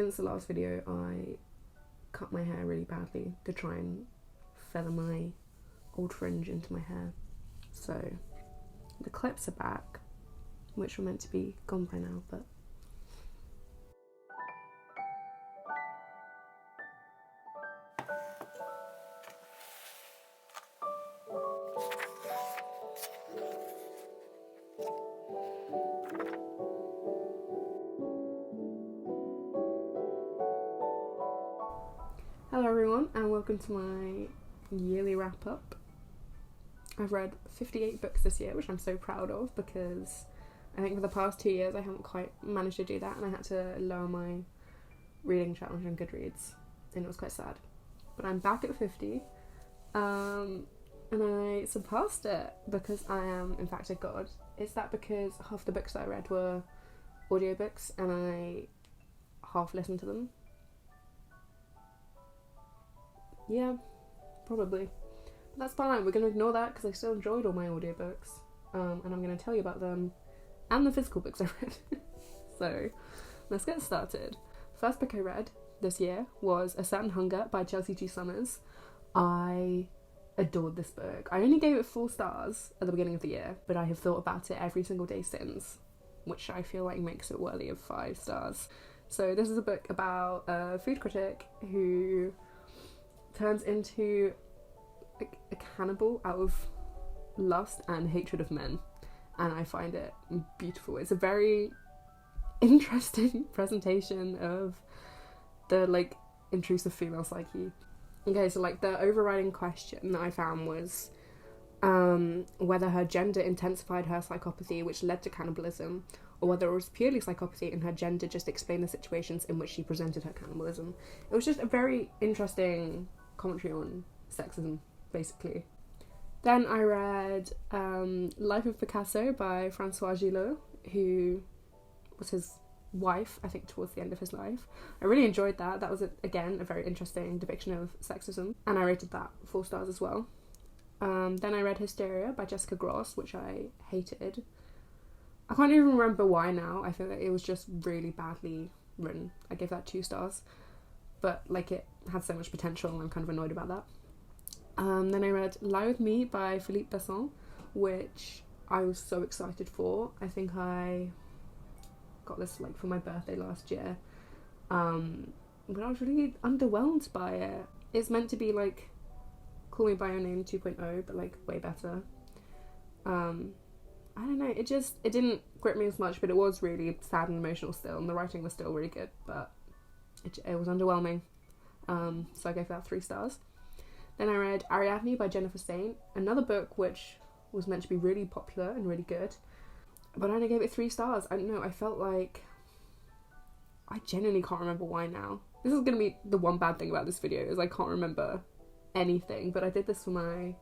since the last video I cut my hair really badly to try and feather my old fringe into my hair. So the clips are back, which were meant to be gone by now, but hello everyone and welcome to my yearly wrap up. I've read 58 books this year, which I'm so proud of because I think for the past 2 years I haven't quite managed to do that, and I had to lower my reading challenge on Goodreads and it was quite sad. But I'm back at 50 and I surpassed it because I am in fact a god. Is that because half the books that I read were audiobooks and I half listened to them? Yeah, probably. But that's fine, we're going to ignore that because I still enjoyed all my audiobooks. And I'm going to tell you about them and the physical books I read. So, let's get started. First book I read this year was A Certain Hunger by Chelsea G. Summers. I adored this book. I only gave it 4 stars at the beginning of the year, but I have thought about it every single day since, which I feel like makes it worthy of 5 stars. So this is a book about a food critic who turns into a cannibal out of lust and hatred of men, and I find it beautiful. It's a very interesting presentation of the intrusive female psyche. Okay, so the overriding question that I found was whether her gender intensified her psychopathy, which led to cannibalism, or whether it was purely psychopathy and her gender just explained the situations in which she presented her cannibalism. It was just a very interesting commentary on sexism, basically. Then I read Life of Picasso by Françoise Gilot, who was his wife, I think, towards the end of his life. I really enjoyed that. That was, again, a very interesting depiction of sexism, and I rated that 4 stars as well. Then I read Hysteria by Jessica Gross, which I hated. I can't even remember why now. I feel like it was just really badly written. I gave that 2 stars. But it had so much potential and I'm kind of annoyed about that. Then I read Lie With Me by Philippe Besson, which I was so excited for. I think I got this for my birthday last year, but I was really underwhelmed by it. It's meant to be Call Me By Your Name 2.0, but way better. I don't know, it didn't grip me as much, but it was really sad and emotional still, and the writing was still really good, but it was underwhelming. So I gave that 3 stars. Then I read Ariadne by Jennifer Saint, another book which was meant to be really popular and really good, but I only gave it 3 stars. I don't know, I felt like I genuinely can't remember why now. This is going to be the one bad thing about this video, is I can't remember anything, but I did this for my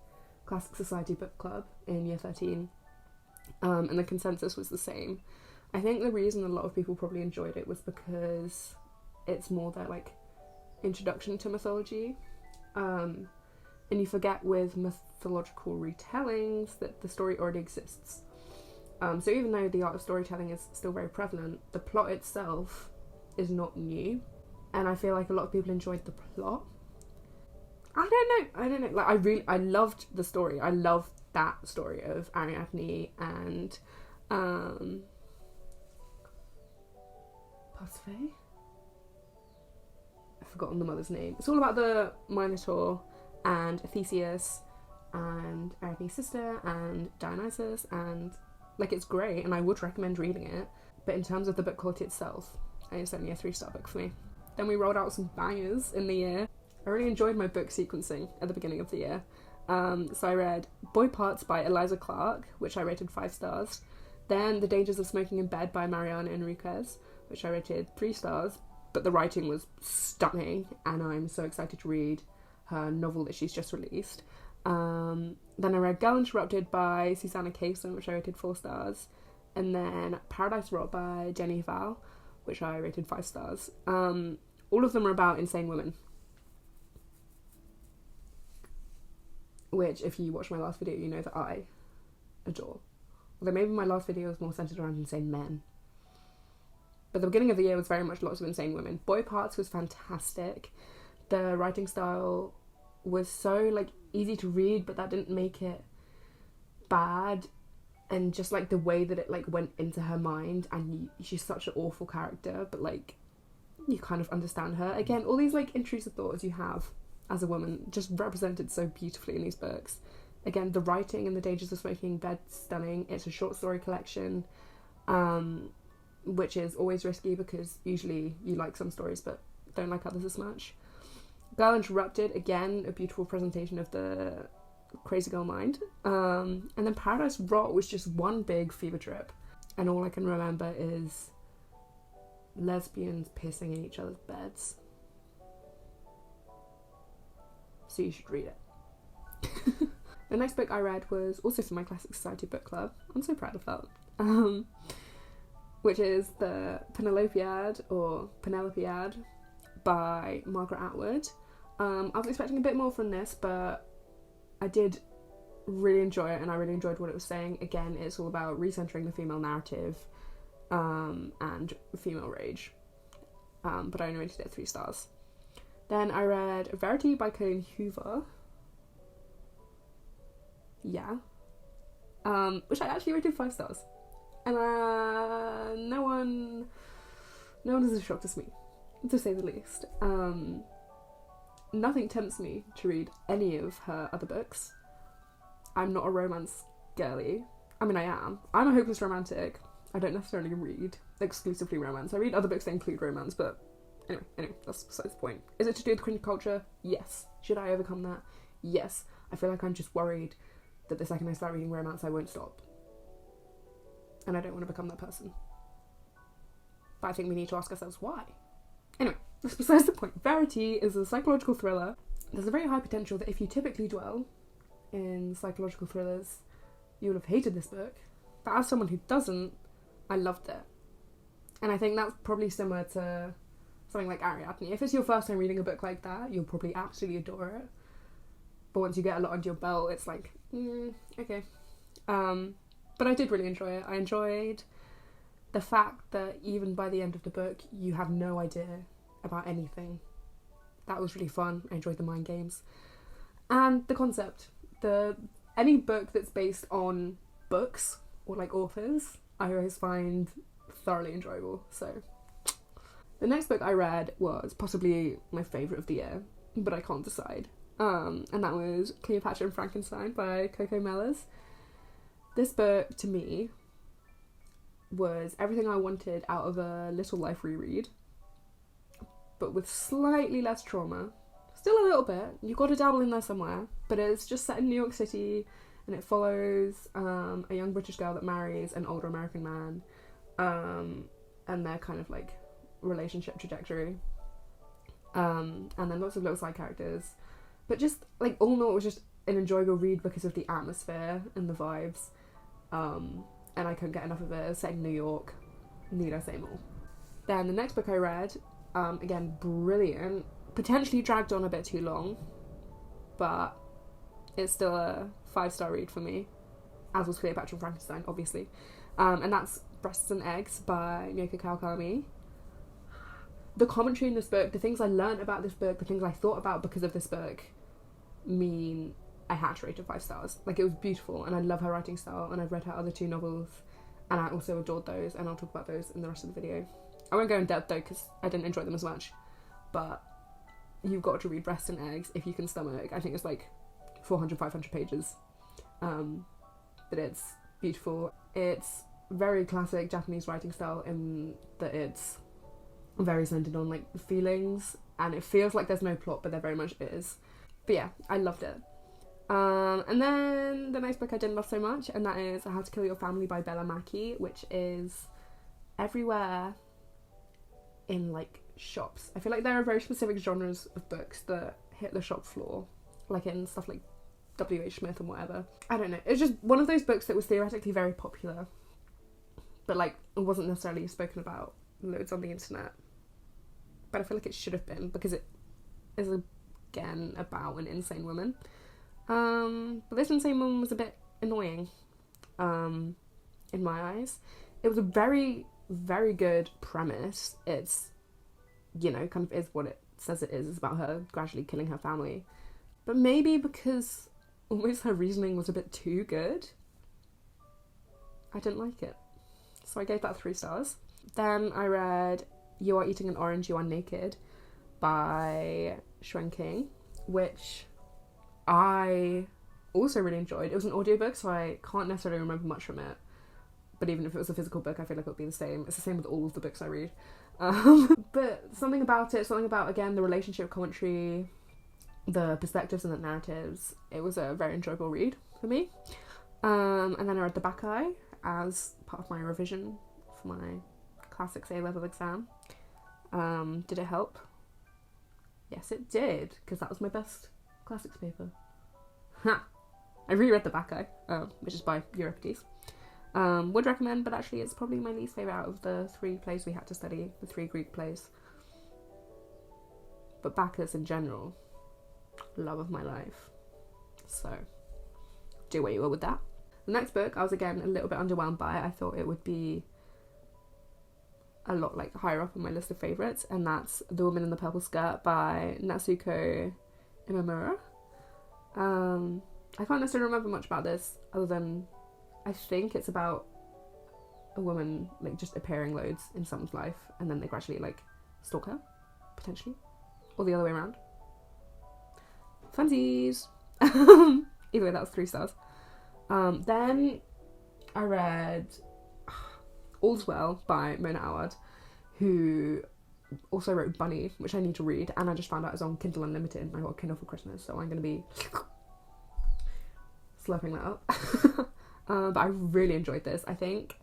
Classic Society book club in year 13, and the consensus was the same. I think the reason a lot of people probably enjoyed it was because it's more their introduction to mythology, and you forget with mythological retellings that the story already exists. So even though the art of storytelling is still very prevalent, the plot itself is not new, and I feel like a lot of people enjoyed the plot. I don't know, I loved the story. I loved that story of Ariadne and Pasiphae? I've forgotten the mother's name. It's all about the Minotaur and Theseus and Ariadne's sister and Dionysus, and it's great and I would recommend reading it, but in terms of the book quality itself, it's only a 3-star book for me. Then we rolled out some bangers in the year. I really enjoyed my book sequencing at the beginning of the year. So I read Boy Parts by Eliza Clark, which I rated 5 stars. Then The Dangers of Smoking in Bed by Mariana enríquez, which I rated 3 stars, but the writing was stunning and I'm so excited to read her novel that she's just released. Then I read Girl Interrupted by Susanna, which I rated 4 stars, and then Paradise Rock by Jenny hval, which I rated 5 stars. All of them are about insane women, which, if you watch my last video, you know that I adore. Although maybe my last video was more centered around insane men. But the beginning of the year was very much lots of insane women. Boy Parts was fantastic. The writing style was so, like, easy to read, but that didn't make it bad. And just, like, the way that it, like, went into her mind, and she's such an awful character, but, like, you kind of understand her. Again, all these, like, intrusive thoughts you have as a woman just represented so beautifully in these books. Again, the writing and the dangers of smoking, bed stunning. It's a short story collection, which is always risky because usually you like some stories but don't like others as much. Girl Interrupted, again, a beautiful presentation of the crazy girl mind. And then Paradise Rot was just one big fever trip, and all I can remember is lesbians pissing in each other's beds. So you should read it. The next book I read was also from my Classic Society book club. I'm so proud of that. Which is the Penelopiad, or Penelopiad, by Margaret Atwood. I was expecting a bit more from this, but I did really enjoy it, and I really enjoyed what it was saying. Again, it's all about recentering the female narrative, and female rage. But I only rated it 3 stars. Then I read Verity by Colleen Hoover. Yeah. Which I actually rated 5 stars. And no one is as shocked as me, to say the least. Nothing tempts me to read any of her other books. I'm not a romance girly. I mean, I am. I'm a hopeless romantic. I don't necessarily read exclusively romance. I read other books that include romance, but anyway, that's besides the point. Is it to do with cringe culture? Yes. Should I overcome that? Yes. I feel like I'm just worried that the second I start reading romance, I won't stop. And I don't want to become that person. But I think we need to ask ourselves why. Anyway, that's besides the point. Verity is a psychological thriller. There's a very high potential that if you typically dwell in psychological thrillers, you would have hated this book. But as someone who doesn't, I loved it. And I think that's probably similar to something like Ariadne. If it's your first time reading a book like that, you'll probably absolutely adore it. But once you get a lot under your belt, it's like, okay. But I did really enjoy it. I enjoyed the fact that even by the end of the book, you have no idea about anything. That was really fun. I enjoyed the mind games. And the concept. Any book that's based on books, or like authors, I always find thoroughly enjoyable. So, the next book I read was possibly my favourite of the year, but I can't decide. And that was Cleopatra and Frankenstein by Coco Mellors. This book, to me, was everything I wanted out of a little life reread, but with slightly less trauma. Still a little bit, you've got to dabble in there somewhere, but it's just set in New York City, and it follows a young British girl that marries an older American man, and their kind of like relationship trajectory, and then lots of little side characters, but just like all in all, it was just an enjoyable read because of the atmosphere and the vibes, and I couldn't get enough of it. It's set in New York, need I say more. Then the next book I read, again, brilliant, potentially dragged on a bit too long, but it's still a 5-star read for me, as was Cleopatra and Frankenstein, obviously, and that's Breasts and Eggs by Mieko Kawakami. The commentary in this book, the things I learned about this book, the things I thought about because of this book, mean I had to rate it 5 stars. Like, it was beautiful, and I love her writing style, and I've read her other 2 novels, and I also adored those, and I'll talk about those in the rest of the video. I won't go in depth though, because I didn't enjoy them as much, but you've got to read Breasts and Eggs if you can stomach. I think it's like 400-500 pages, but it's beautiful. It's very classic Japanese writing style in that it's very centered on like feelings, and it feels like there's no plot, but there very much is. But yeah, I loved it. And then the next book I didn't love so much, and that is How to Kill Your Family by Bella Mackie, which is everywhere in like shops. I feel like there are very specific genres of books that hit the shop floor, like in stuff like W.H. Smith and whatever. I don't know, it's just one of those books that was theoretically very popular, but like it wasn't necessarily spoken about loads on the internet. But I feel like it should have been, because it is again about an insane woman. But this insane woman was a bit annoying, in my eyes. It was a very very good premise. It's, you know, kind of is what it says it is. It's about her gradually killing her family. But maybe because almost her reasoning was a bit too good, I didn't like it. So I gave that 3 stars. Then I read You Are Eating an Orange, You Are Naked by sheung-king, which I also really enjoyed. It was an audiobook, so I can't necessarily remember much from it. But even if it was a physical book, I feel like it would be the same. It's the same with all of the books I read. But something about it, again, the relationship commentary, the perspectives and the narratives, it was a very enjoyable read for me. And then I read the Bacchae as part of my revision for my classics A-level exam. Did it help? Yes, it did, because that was my best classics paper. Ha! I reread the Bacchae, which is by Euripides. Would recommend, but actually it's probably my least favourite out of the 3 plays we had to study, the 3 Greek plays. But Bacchus in general, love of my life. So, do what you will with that. The next book, I was again a little bit underwhelmed by. I thought it would be a lot like higher up on my list of favourites, and that's The Woman in the Purple Skirt by Natsuko Imamura. I can't necessarily remember much about this, other than I think it's about a woman like just appearing loads in someone's life, and then they gradually like stalk her, potentially, or the other way around. Funsies. Either way, that was 3 stars. Then I read All's Well by Mona Awad, who also wrote Bunny, which I need to read, and I just found out it's on Kindle Unlimited, and I got a Kindle for Christmas, so I'm going to be slurping that up. But I really enjoyed this. I think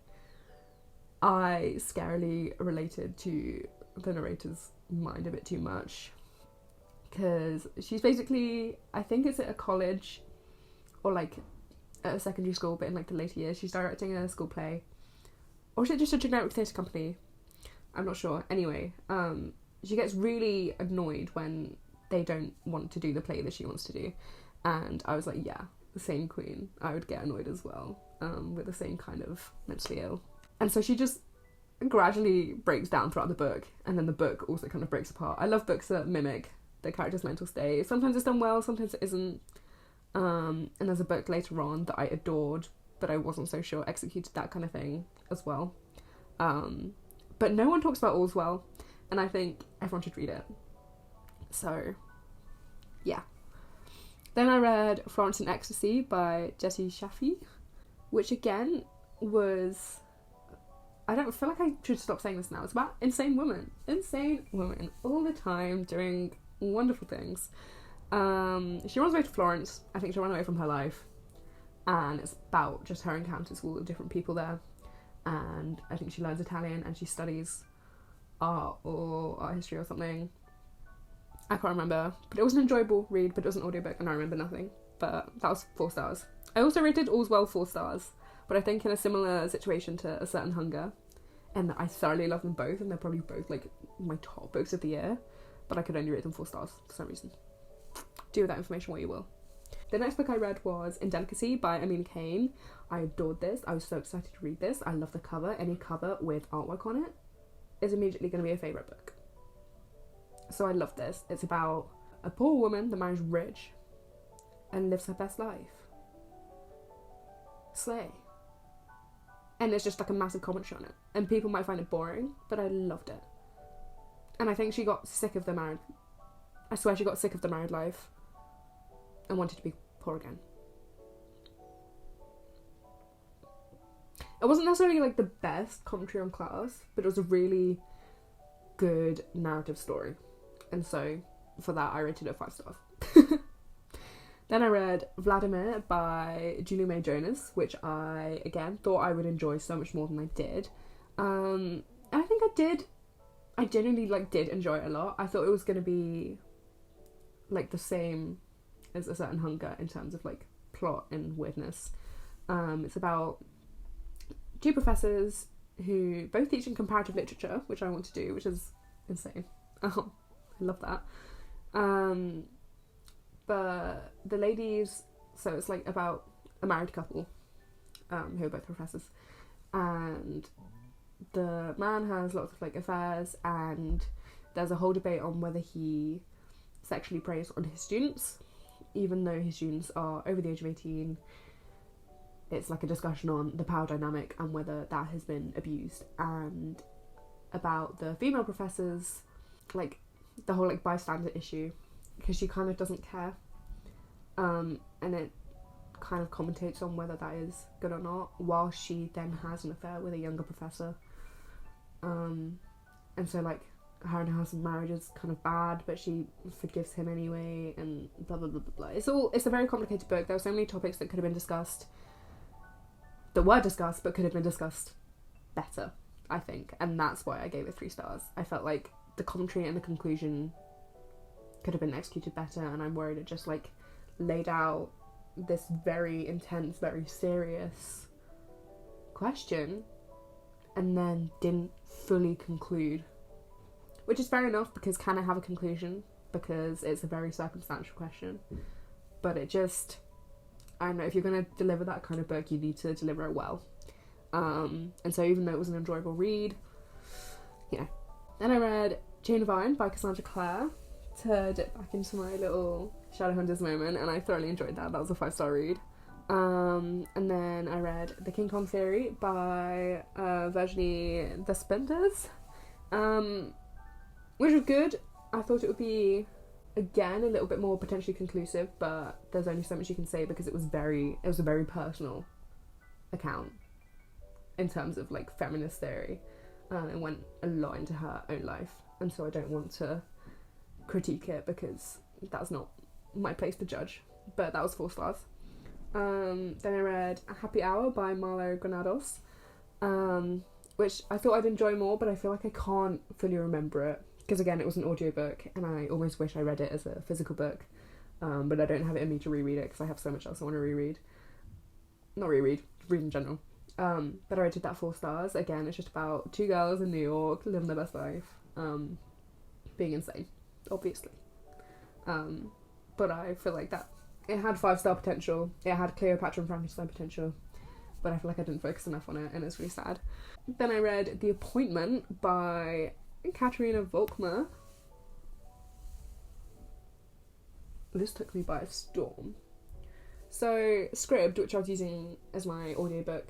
I scarily related to the narrator's mind a bit too much, because she's basically, I think it's at a college or like at a secondary school, but in like the later years she's directing a school play, or is it just a generic theatre company? I'm not sure. Anyway, she gets really annoyed when they don't want to do the play that she wants to do, and I was like, yeah, the same queen. I would get annoyed as well, with the same kind of mentally ill. And so she just gradually breaks down throughout the book, and then the book also kind of breaks apart. I love books that mimic the character's mental state. Sometimes it's done well, sometimes it isn't. And there's a book later on that I adored, but I wasn't so sure executed that kind of thing as well. But no one talks about All's Well, and I think everyone should read it. So, yeah. Then I read Florence in Ecstasy by Jessie Shafi, which again was... I don't feel like I should stop saying this now. It's about insane women all the time doing wonderful things. She runs away to Florence. I think she'll run away from her life, and it's about just her encounters with all the different people there. And I think she learns Italian and she studies art or art history or something. I can't remember, but it was an enjoyable read, but it was an audiobook and I remember nothing. But that was 4 stars. I also rated All's Well 4 stars, but I think in a similar situation to A Certain Hunger, and I thoroughly love them both, and they're probably both like my top books of the year, but I could only rate them 4 stars for some reason. Do with that information what you will. The next book I read was Indelicacy by Amelia Kane. I adored this. I was so excited to read this. I love the cover. Any cover with artwork on it is immediately going to be a favourite book. So I love this. It's about a poor woman that marries rich and lives her best life. Slay. And it's just like a massive commentary on it. And people might find it boring, but I loved it. And I think she got sick of the married... I swear she got sick of the married life and wanted to be poor again. It wasn't necessarily like the best commentary on class, but it was a really good narrative story. And so for that I rated it 5 stars. Then I read Vladimir by Julie May Jonas, which I, again, thought I would enjoy so much more than I did. And I think I did. I genuinely, did enjoy it a lot. I thought it was going to be, the same as A Certain Hunger in terms of, plot and weirdness. It's about 2 professors who both teach in comparative literature, which I want to do, which is insane. Oh, I love that. But the ladies, so it's about a married couple who are both professors, and the man has lots of like affairs, and there's a whole debate on whether he sexually preys on his students, even though his students are over the age of 18. It's like a discussion on the power dynamic and whether that has been abused, and about the female professors, like the whole like bystander issue, because she kind of doesn't care, and it kind of commentates on whether that is good or not, while she then has an affair with a younger professor, and so like her and her husband's marriage is kind of bad, but she forgives him anyway, and blah blah blah blah blah. It's a very complicated book. There were so many topics that could have been discussed, that were discussed, but could have been discussed better, I think, and that's why I gave it 3 stars. I felt like the commentary and the conclusion could have been executed better, and I'm worried it just like laid out this very intense, very serious question and then didn't fully conclude, which is fair enough, because can I have a conclusion, because it's a very circumstantial question, but it just, I don't know, if you're going to deliver that kind of book, you need to deliver it well. And so even though it was an enjoyable read, you know. Then I read Chain of Iron by Cassandra Clare to dip back into my little Shadowhunters moment, and I thoroughly enjoyed that. That was a 5-star read. And then I read The King Kong Theory by Virginie Despentes, which was good. I thought it would be, again, a little bit more potentially conclusive, but there's only so much you can say because it was a very personal account in terms of like feminist theory. It went a lot into her own life, and so I don't want to critique it because that's not my place to judge, but that was 4 stars. Then I read A Happy Hour by Marlo Granados, which I thought I'd enjoy more, but I feel like I can't fully remember it because, again, it was an audiobook and I almost wish I read it as a physical book, but I don't have it in me to reread it because I have so much else I want to read in general. But I rated that 4 stars. Again, it's just about 2 girls in New York living their best life, being insane, obviously. But I feel like that it had 5-star potential. It had Cleopatra and Frankenstein potential, but I feel like I didn't focus enough on it, and it's really sad. Then I read The Appointment by Katerina Volkmer. This took me by storm. So Scribd, which I was using as my audiobook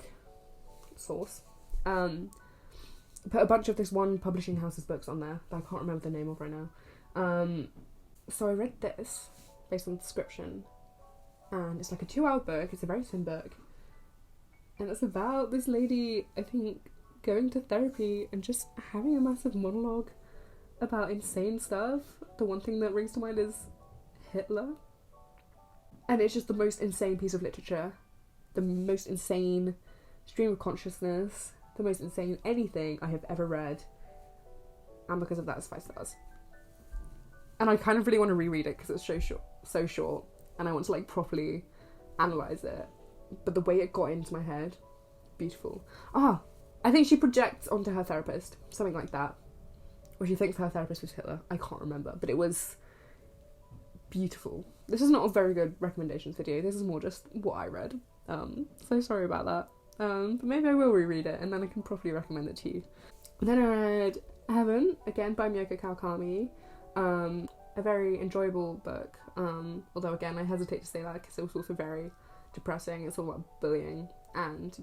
source, put a bunch of this one publishing house's books on there that I can't remember the name of right now. So I read this based on the description, and it's like a 2-hour book. It's a very thin book, and it's about this lady, I think, going to therapy and just having a massive monologue about insane stuff. The one thing that rings to mind is Hitler, and it's just the most insane piece of literature, the most insane stream of consciousness, the most insane anything I have ever read, and because of that it's 5 stars. And I kind of really want to reread it because it's so short, and I want to like properly analyse it, but the way it got into my head, beautiful. I think she projects onto her therapist, something like that, or she thinks her therapist was Hitler. I can't remember, but it was beautiful. This is not a very good recommendations video, this is more just what I read, so sorry about that. But maybe I will reread it and then I can properly recommend it to you. And then I read Heaven, again by Mieko Kawakami. A very enjoyable book, although again I hesitate to say that because it was also very depressing. It's all about bullying and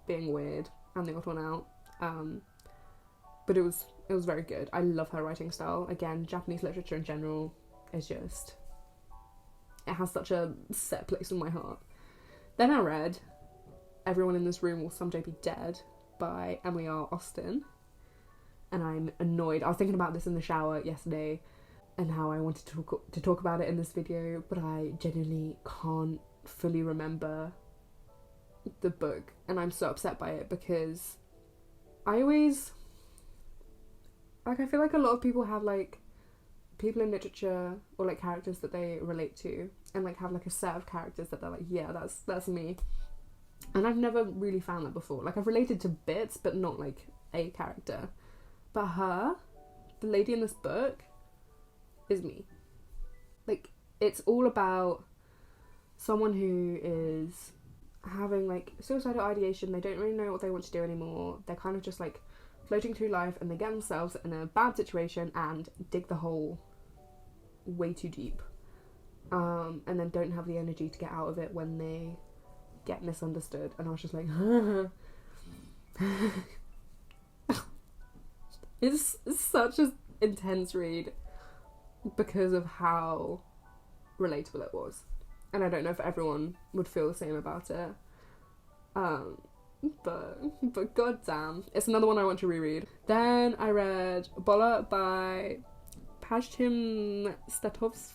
being weird and the odd one out, but it was very good. I love her writing style. Again, Japanese literature in general is just, it has such a set place in my heart. Then I read Everyone in This Room Will Someday Be Dead by Emily R. Austin, and I'm annoyed. I was thinking about this in the shower yesterday and how I wanted to talk about it in this video, but I genuinely can't fully remember the book, and I'm so upset by it because I always, like, I feel like a lot of people have like people in literature or like characters that they relate to and like have like a set of characters that they're like, yeah, that's me. And I've never really found that before. Like, I've related to bits, but not like a character. But her, the lady in this book, is me. Like, it's all about someone who is having like suicidal ideation. They don't really know what they want to do anymore. They're kind of just like floating through life, and they get themselves in a bad situation and dig the hole way too deep, and then don't have the energy to get out of it when they get misunderstood. And I was just like, it's such an intense read because of how relatable it was, and I don't know if everyone would feel the same about it, but goddamn, it's another one I want to reread. Then I read Bola by Pashtim Statovsky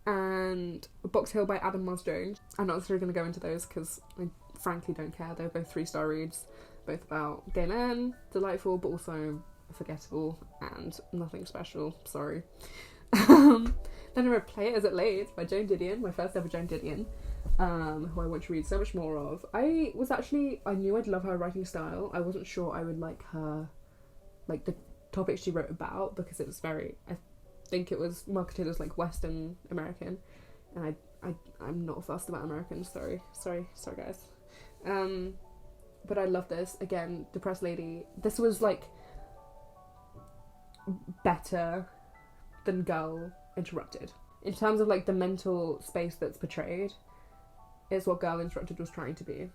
and Box Hill by Adam Mars Jones. I'm not necessarily going to go into those because I frankly don't care. They're both 3-star reads, both about gay men, delightful but also forgettable and nothing special, sorry. Then I read Play It As It Lays by Joan Didion, my first ever Joan Didion, who I want to read so much more of. I knew I'd love her writing style. I wasn't sure I would like her, like the topic she wrote about, because it was very, I think it was marketed as like Western American, and I'm not fussed about Americans, sorry guys. But I love this. Again, depressed lady. This was like better than Girl Interrupted in terms of like the mental space that's portrayed. Is what Girl Interrupted was trying to be,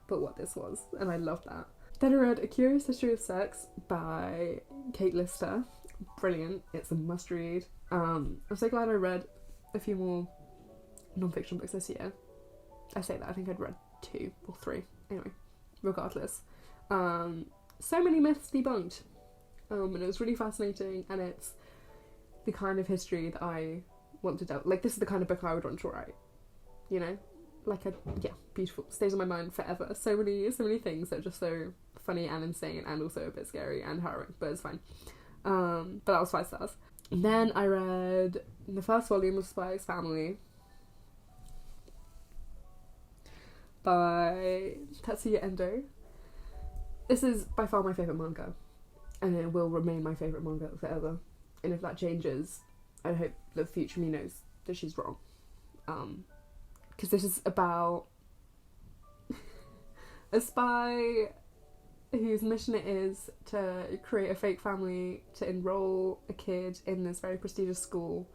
but what this was, and I love that. Then I read A Curious History of Sex by Kate Lister. Brilliant. It's a must read. I'm so glad I read a few more non-fiction books this year. I say that, I think I'd read 2 or 3. Anyway, regardless. So many myths debunked. And it was really fascinating, and it's the kind of history that I want to delve. Like, this is the kind of book I would want to write. You know? Like beautiful. Stays on my mind forever. So many things that are just so funny and insane and also a bit scary and harrowing, but it's fine. But that was 5 stars. And then I read the first volume of Spy's Family by Tetsuya Endo. This is by far my favourite manga, and it will remain my favourite manga forever. And if that changes, I hope the future me knows that she's wrong. Because this is about a spy whose mission it is to create a fake family to enroll a kid in this very prestigious school,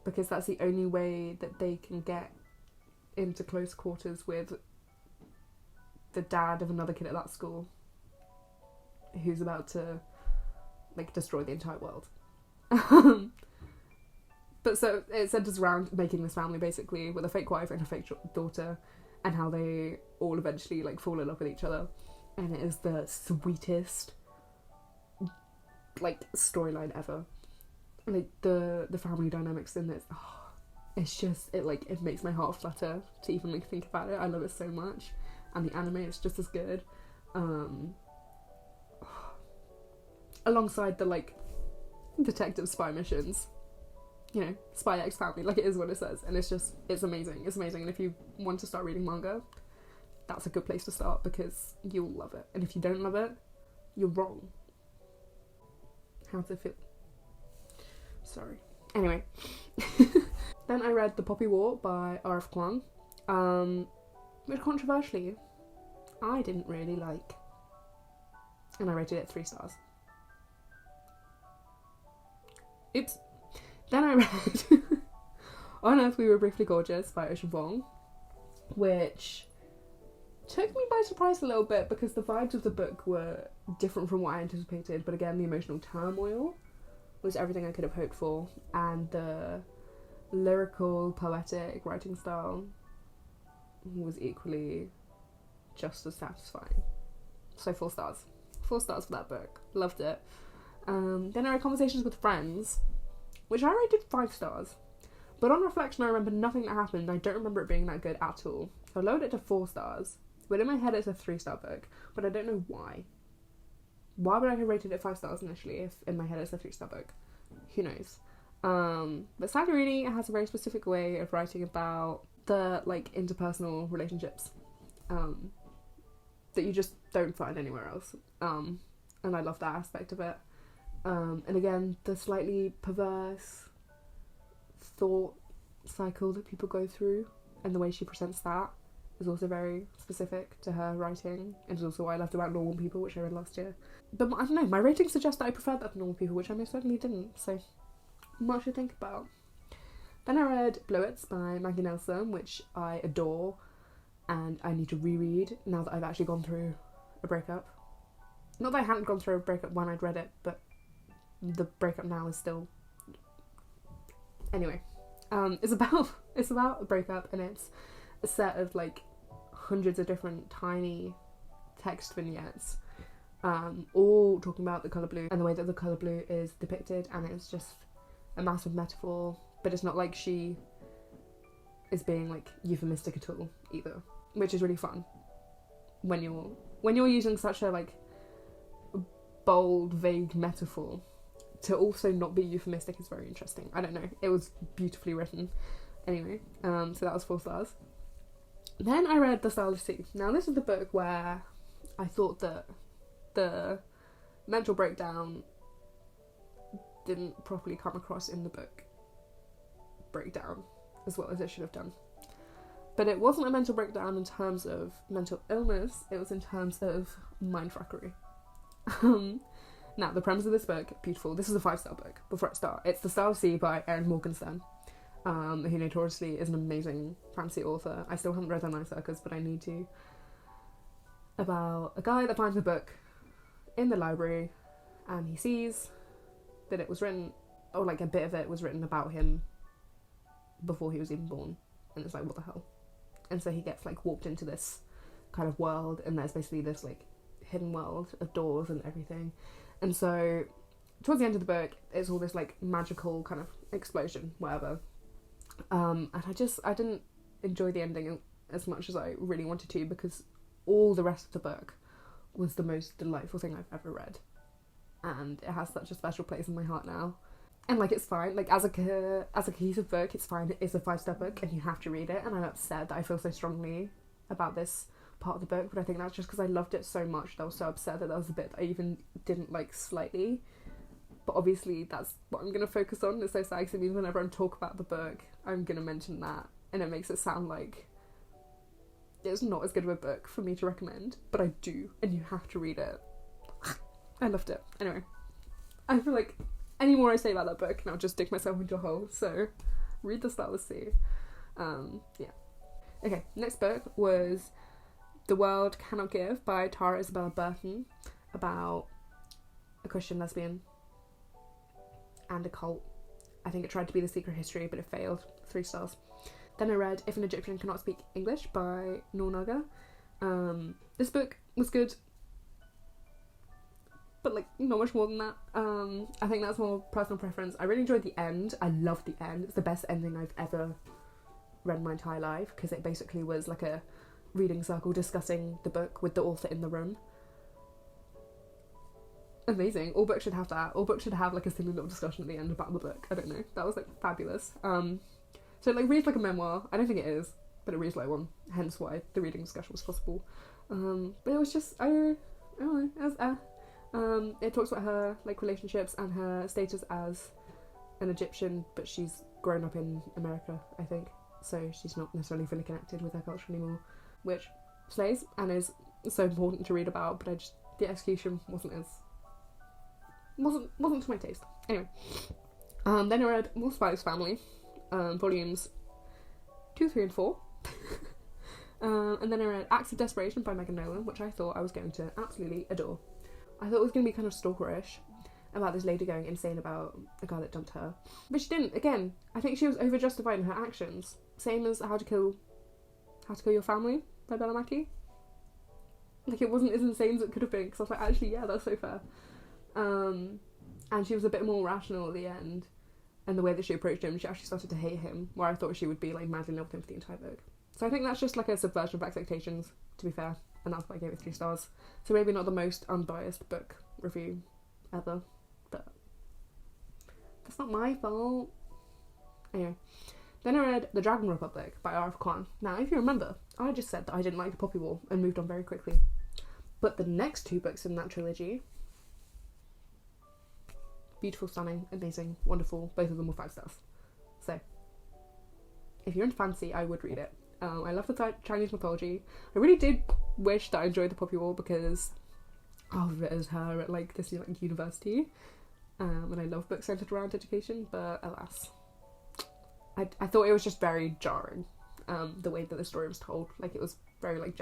because that's the only way that they can get into close quarters with the dad of another kid at that school who's about to like destroy the entire world. But so it centers around making this family basically with a fake wife and a fake daughter, and how they all eventually like fall in love with each other. And it is the sweetest like storyline ever. Like the family dynamics in this, it's just, it makes my heart flutter to even like think about it. I love it so much, and the anime is just as good. Alongside the like detective spy missions, you know, Spy X Family, like it is what it says, and it's amazing. And if you want to start reading manga, that's a good place to start, because you'll love it. And if you don't love it, you're wrong. How does it feel? Sorry. Anyway. Then I read The Poppy War by R.F. Kuang, which controversially I didn't really like, and I rated it 3 stars. Oops. Then I read On Earth We Were Briefly Gorgeous by Ocean Vuong, which took me by surprise a little bit because the vibes of the book were different from what I anticipated, but again, the emotional turmoil was everything I could have hoped for, and the lyrical, poetic writing style was equally just as satisfying. So 4 stars. 4 stars for that book. Loved it. Then I read Conversations with Friends, which I rated 5 stars. But on reflection, I remember nothing that happened. I don't remember it being that good at all. So I lowered it to 4 stars. But in my head, it's a 3-star book. But I don't know why. Why would I have rated it 5 stars initially if in my head it's a 3-star book? Who knows? But Santorini has a very specific way of writing about the like interpersonal relationships that you just don't find anywhere else. And I love that aspect of it. And again, the slightly perverse thought cycle that people go through and the way she presents that is also very specific to her writing, and is also what I loved about Normal People, which I read last year. But I don't know, my ratings suggest that I preferred that to Normal People, which I most certainly didn't, so much to think about. Then I read Blowits by Maggie Nelson, which I adore, and I need to reread now that I've actually gone through a breakup. Not that I hadn't gone through a breakup when I'd read it, but the breakup now is still... Anyway, it's about a breakup, and it's a set of like hundreds of different tiny text vignettes, all talking about the colour blue and the way that the colour blue is depicted, and it's just a massive metaphor, but it's not like she is being like euphemistic at all either, which is really fun when you're using such a like bold, vague metaphor. To also not be euphemistic is very interesting. I don't know, it was beautifully written. Anyway, so that was 4 stars. Then I read The Starless Sea. Now this is the book where I thought that the mental breakdown didn't properly come across in the book breakdown as well as it should have done. But it wasn't a mental breakdown in terms of mental illness, it was in terms of mindfuckery. Now, the premise of this book, beautiful. This is a 5-star book, before I start. It's The Starless Sea by Erin Morgenstern, who notoriously is an amazing fantasy author. I still haven't read her Night Circus, but I need to. About a guy that finds a book in the library, and he sees that it was written, or like a bit of it was written about him before he was even born. And it's like, what the hell? And so he gets like warped into this kind of world, and there's basically this like hidden world of doors and everything. And so towards the end of the book, it's all this like magical kind of explosion, whatever. And I didn't enjoy the ending as much as I really wanted to, because all the rest of the book was the most delightful thing I've ever read. And it has such a special place in my heart now. And like, it's fine, like as a cohesive book, it's fine, it's a 5-star book and you have to read it. And I'm upset that I feel so strongly about this part of the book, but I think that's just because I loved it so much that I was so upset that there was a bit that I even didn't like slightly. But obviously that's what I'm going to focus on. It's so sad because it means whenever I talk about the book, I'm going to mention that, and it makes it sound like it's not as good of a book for me to recommend, but I do, and you have to read it. I loved it. Anyway, I feel like any more I say about that book and I'll just dig myself into a hole, so read The Starless Sea. Yeah. Okay, next book was The World Cannot Give by Tara Isabella Burton, about a Christian lesbian and a cult. I think it tried to be The Secret History, but it failed. 3 stars. Then I read If an Egyptian Cannot Speak English by Noor Naga. This book was good, but like not much more than that. I think that's more personal preference. I really enjoyed the end. I loved the end. It's the best ending I've ever read in my entire life, because it basically was like a reading circle discussing the book with the author in the room. Amazing. All books should have that. All books should have like a silly little discussion at the end about the book. I don't know. That was like fabulous. So it like reads like a memoir. I don't think it is, but it reads like one. Hence why the reading discussion was possible. But it was just, I don't know, it was it talks about her like relationships and her status as an Egyptian, but she's grown up in America, I think. So she's not necessarily fully connected with her culture anymore, which slays and is so important to read about, but the execution wasn't to my taste. Anyway, then I read More Spice Family, volumes 2, 3 and 4. And then I read Acts of Desperation by Megan Nolan, which I thought I was going to absolutely adore. I thought it was going to be kind of stalkerish, about this lady going insane about a guy that dumped her. But she didn't. Again, I think she was over-justified in her actions. Same as How to Kill Your Family by Bella Mackie. Like, it wasn't as insane as it could have been, because I was like, actually, yeah, that's so fair. And she was a bit more rational at the end, and the way that she approached him, she actually started to hate him, where I thought she would be like madly in love with him for the entire book. So I think that's just like a subversion of expectations, to be fair, and that's why I gave it 3 stars. So maybe not the most unbiased book review ever, but that's not my fault. Anyway, then I read The Dragon Republic by R.F. Kuang. Now, if you remember, I just said that I didn't like The Poppy War and moved on very quickly. But the next 2 books in that trilogy, beautiful, stunning, amazing, wonderful, both of them were 5 stars. So, if you're into fantasy, I would read it. I love the Chinese mythology. I really did wish that I enjoyed the Poppy War because of it as her at like this like university. And I love books centered around education, but alas, I thought it was just very jarring. The way that the story was told, like it was very like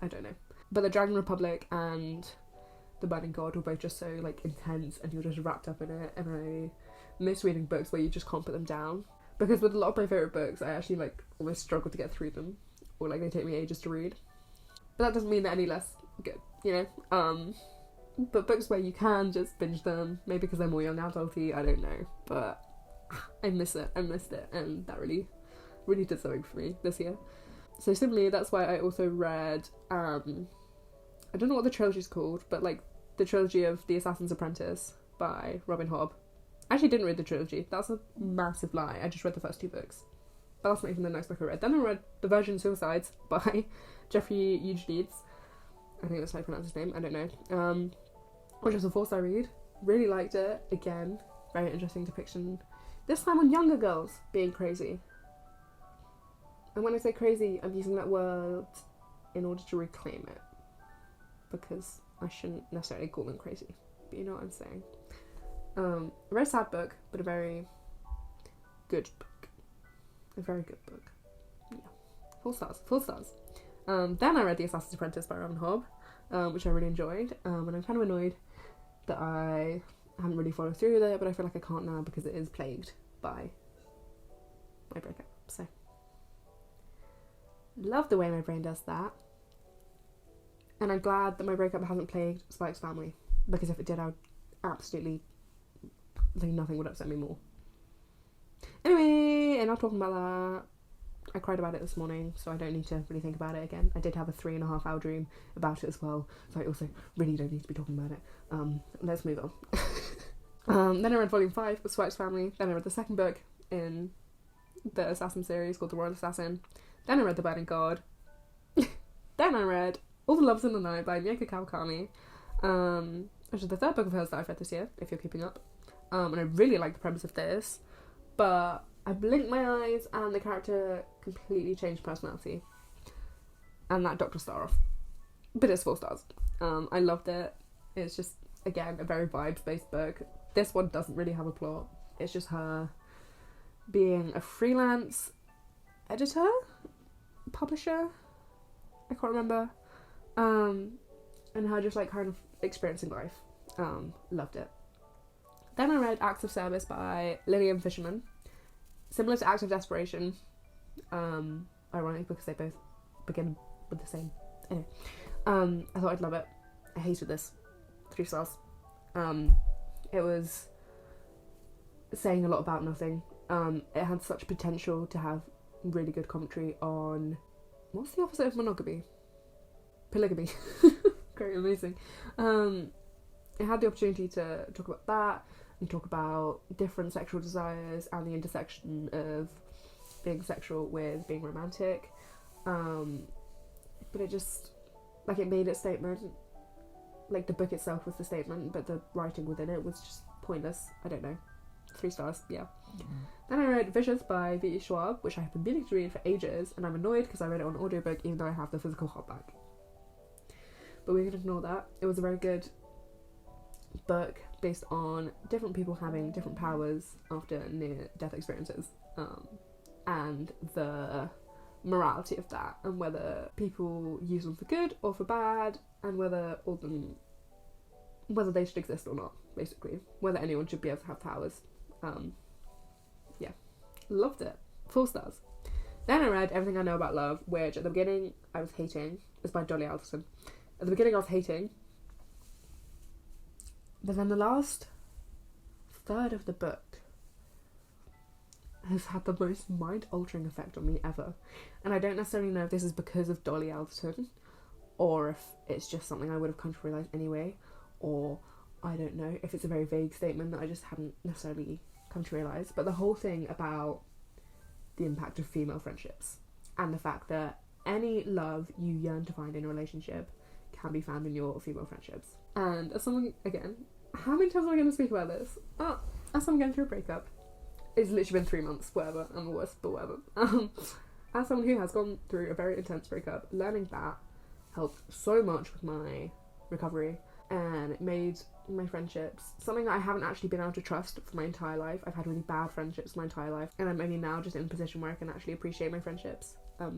I don't know. But the Dragon Republic and the Burning God were both just so like intense, and you're just wrapped up in it. And I miss reading books where you just can't put them down, because with a lot of my favourite books I actually like almost struggle to get through them, or like they take me ages to read. But that doesn't mean they're any less good, you know. But books where you can just binge them, maybe because they're more young adulty, I don't know, but I missed it, and that really did something for me this year. So similarly, that's why I also read I don't know what the trilogy's called, but like the trilogy of The Assassin's Apprentice by Robin Hobb. I actually didn't read the trilogy. That's a massive lie. I just read the first 2 books. But that's not even the next book I read. Then I read The Virgin Suicides by Jeffrey Eugenides. I think that's how I pronounce his name. I don't know. Which was a 4-star read. Really liked it. Again, very interesting depiction. This time on younger girls being crazy. And when I say crazy, I'm using that word in order to reclaim it, because I shouldn't necessarily call them crazy, but you know what I'm saying. A very sad book, but a very good book. A very good book. Yeah. 4 stars. Then I read The Assassin's Apprentice by Robin Hobb, which I really enjoyed, and I'm kind of annoyed that I haven't really followed through with it, but I feel like I can't now because it is plagued by my breakup. So love the way my brain does that, and I'm glad that my breakup hasn't plagued Spike's family, because if it did, I would absolutely, like, nothing would upset me more. Anyway, enough talking about that. I cried about it this morning, so I don't need to really think about it again. I did have a 3.5 hour dream about it as well, so I also really don't need to be talking about it. Let's move on. Then I read volume 5 of Spike's Family. Then I read the second book in the Assassin series called The Royal Assassin. Then I read The Burning God. Then I read All the Loves in the Night by Mieko Kawakami, which is the 3rd book of hers that I've read this year, if you're keeping up. And I really like the premise of this, but I blinked my eyes and the character completely changed personality, and that docked a star off. But it's 4 stars. I loved it. It's just, again, a very vibes-based book. This one doesn't really have a plot. It's just her being a freelance editor? Publisher? I can't remember. And her just like kind of experiencing life. Loved it. Then I read Acts of Service by Lillian Fisherman. Similar to Acts of Desperation. Ironic because they both begin with the same. Anyway. I thought I'd love it. I hated this. 3 stars. It was saying a lot about nothing. It had such potential to have really good commentary on what's the opposite of monogamy? Polygamy. Great, amazing. It had the opportunity to talk about that and talk about different sexual desires and the intersection of being sexual with being romantic. But it just, like, it made its statement. Like, the book itself was the statement, but the writing within it was just pointless. I don't know. 3 stars, yeah. Then I read Vicious by V.E. Schwab, which I have been meaning to read for ages, and I'm annoyed because I read it on audiobook even though I have the physical hardback. But we can ignore that. It was a very good book based on different people having different powers after near-death experiences, and the morality of that, and whether people use them for good or for bad, and whether they should exist or not, basically. Whether anyone should be able to have powers. Yeah. Loved it. 4 stars. Then I read Everything I Know About Love, which at the beginning I was hating. It's by Dolly Alderton. At the beginning I was hating. But then the last third of the book has had the most mind-altering effect on me ever. And I don't necessarily know if this is because of Dolly Alderton, or if it's just something I would have come to realise anyway, or I don't know if it's a very vague statement that I just hadn't necessarily come to realise. But the whole thing about the impact of female friendships and the fact that any love you yearn to find in a relationship can be found in your female friendships. And as someone, again, how many times am I going to speak about this? As someone going through a breakup, it's literally been 3 months, whatever, I'm the worst, but whatever. as someone who has gone through a very intense breakup, learning that helped so much with my recovery, and it made my friendships something that I haven't actually been able to trust for my entire life. I've had really bad friendships my entire life, and I'm only now just in a position where I can actually appreciate my friendships,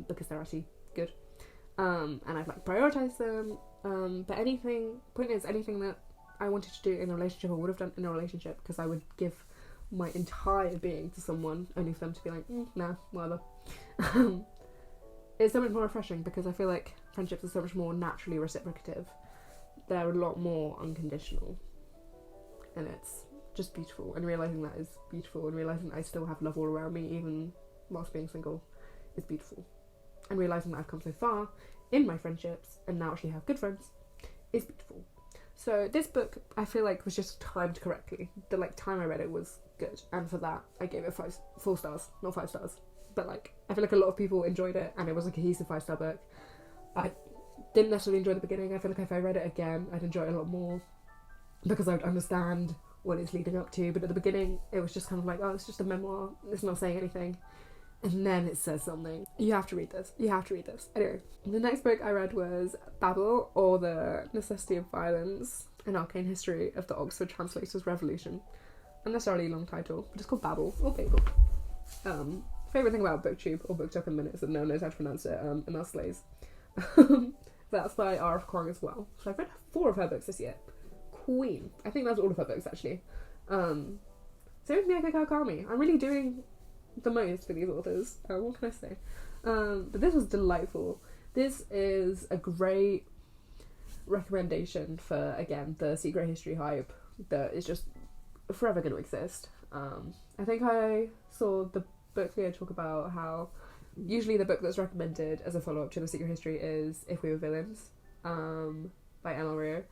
because they're actually good, and I've like prioritized them, but point is, anything that I wanted to do in a relationship I would have done in a relationship, because I would give my entire being to someone only for them to be like, nah, whatever. It's so much more refreshing, because I feel like friendships are so much more naturally reciprocative. They're a lot more unconditional, and it's just beautiful, and realising that is beautiful, and realising that I still have love all around me even whilst being single is beautiful, and realising that I've come so far in my friendships and now actually have good friends is beautiful. So this book, I feel like, was just timed correctly. The time I read it was good, and for that I gave it 4 stars, not 5 stars, but I feel like a lot of people enjoyed it, and it was a cohesive 5-star book. I didn't necessarily enjoy the beginning. I feel like if I read it again I'd enjoy it a lot more, because I would understand what it's leading up to, but at the beginning it was just kind of like, oh, it's just a memoir, it's not saying anything, and then it says something. You have to read this. Anyway, the next book I read was Babel, or The Necessity of Violence, an Arcane History of the Oxford Translators' Revolution. Unnecessarily long title, but it's called Babel, or Babel. Favourite thing about BookTube, or Booked Up in Minutes, that no one knows how to pronounce it, and that's Slays. That's by R.F. Kuang as well. So I've read 4 of her books this year. Queen. I think that's all of her books, actually. Same with Mieko Kawakami. I'm really doing the most for these authors. What can I say? But this was delightful. This is a great recommendation for, again, the secret history hype that is just forever going to exist. I think I saw the book Leo talk about how usually the book that's recommended as a follow-up to The Secret History is If We Were Villains, by Emma Rio,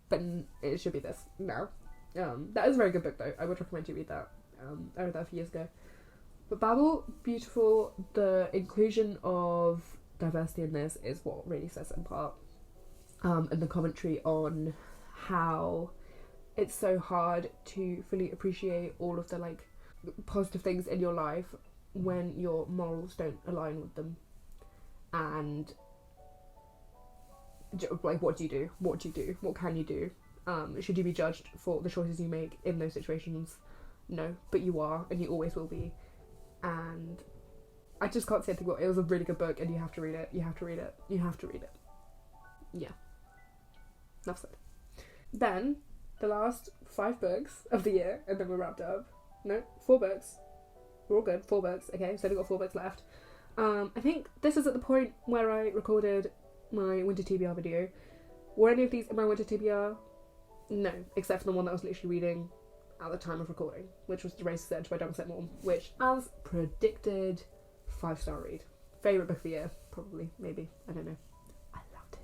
but it should be this now. That is a very good book though. I would recommend you read that. I read that a few years ago. But Babel, beautiful. The inclusion of diversity in this is what really sets it apart, and the commentary on how it's so hard to fully appreciate all of the positive things in your life when your morals don't align with them, and what do you do, what can you do, should you be judged for the choices you make in those situations? No, but you are, and you always will be. And I just can't say anything more. It was a really good book, and you have to read it. Yeah, enough said. Then the last 5 books of the year, and then we're wrapped up. No, 4 books. We're all good. 4 books. Okay, so we've got 4 books left. I think this is at the point where I recorded my winter TBR video. Were any of these in my winter TBR? No, except for the one that I was literally reading at the time of recording, which was The Racer's Edge by Duncan Morton, which, as predicted, 5-star read. Favourite book of the year, probably, maybe, I don't know. I loved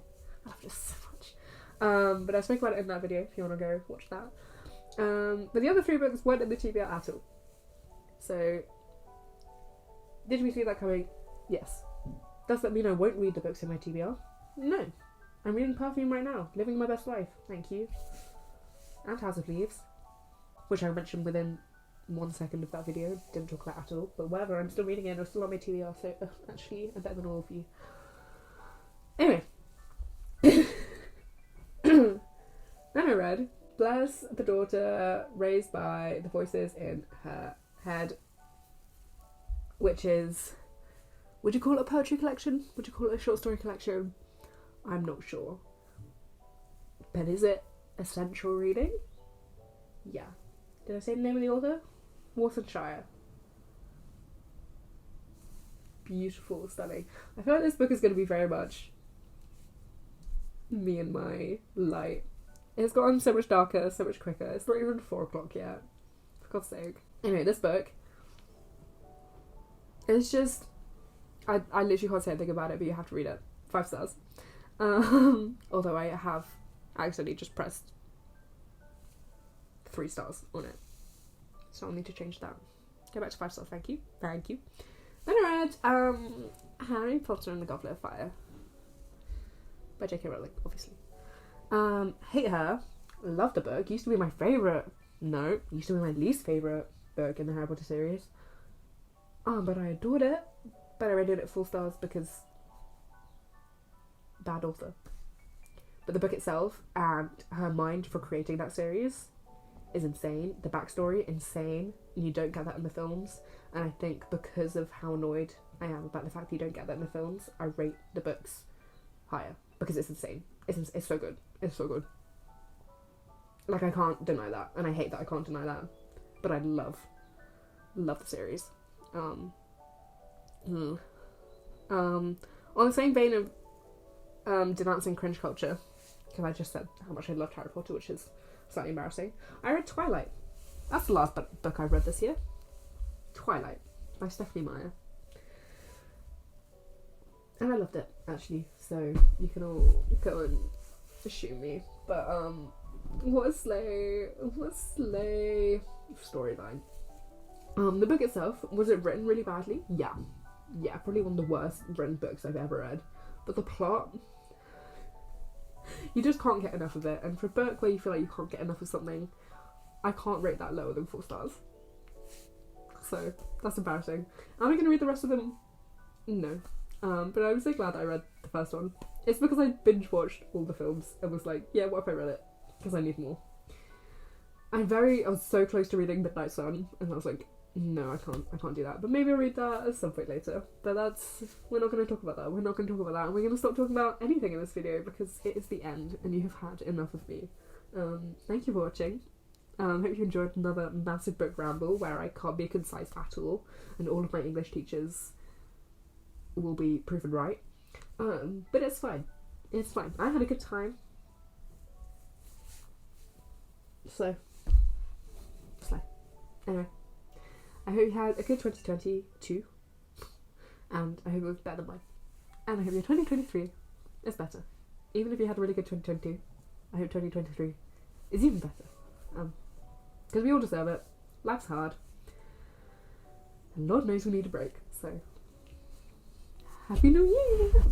it so much. But I spoke about it in that video if you want to go watch that. But the other 3 books weren't in the TBR at all. So, did we see that coming? Yes. Does that mean I won't read the books in my TBR? No. I'm reading Perfume right now, living my best life, thank you. And House of Leaves, which I mentioned within 1 second of that video, didn't talk about at all, but whatever, I'm still reading it, it's still on my TBR, so actually, I'm better than all of you. Anyway. Then I read Bless the Daughter Raised by the Voices in Her Head, which is, would you call it a poetry collection? Would you call it a short story collection? I'm not sure. But is it essential reading? Yeah. Did I say the name of the author? Worcestershire. Beautiful, stunning. I feel like this book is going to be very much me and my light. It's gotten so much darker, so much quicker. It's not even 4 o'clock yet. For God's sake. Anyway, this book, it's just, I literally can't say anything about it, but you have to read it. 5 stars. Although I have accidentally just pressed 3 stars on it. So I'll need to change that. Go back to 5 stars, thank you. Then I read Harry Potter and the Goblet of Fire by J.K. Rowling, obviously. Hate her. Love the book. Used to be my favourite. No, used to be my least favourite book in the Harry Potter series. But I adored it. but I rated it 4 stars because bad author. But the book itself and her mind for creating that series is insane. The backstory, insane. You don't get that in the films. And I think because of how annoyed I am about the fact that you don't get that in the films, I rate the books higher. Because it's insane. It's so good. It's so good. Like, I can't deny that. And I hate that I can't deny that. But I love the series. On the same vein of denouncing cringe culture, because I just said how much I loved Harry Potter, which is slightly embarrassing, I read Twilight. That's the last book I read this year. Twilight by Stephanie Meyer. And I loved it, actually, so you can all go and shoot me. But, what a slay storyline. The book itself, was it written really badly? Yeah, probably one of the worst written books I've ever read. But the plot, you just can't get enough of it. And for a book where you feel like you can't get enough of something, I can't rate that lower than 4 stars. So, that's embarrassing. Am I going to read the rest of them? No. But I'm so glad I read the first one. It's because I binge-watched all the films and was like, yeah, what if I read it? Because I need more. I was so close to reading Midnight Sun, and I was like, no, I can't do that. But maybe I'll read that at some point later. But we're not going to talk about that. We're not going to talk about that. And we're going to stop talking about anything in this video because it is the end and you have had enough of me. Thank you for watching. Hope you enjoyed another massive book ramble where I can't be concise at all and all of my English teachers will be proven right. But it's fine. It's fine. I had a good time. So, anyway. I hope you had a good 2022, and I hope it was better than mine. And I hope your 2023 is better. Even if you had a really good 2022, I hope 2023 is even better. Because we all deserve it. Life's hard. And Lord knows we need a break. So, Happy New Year!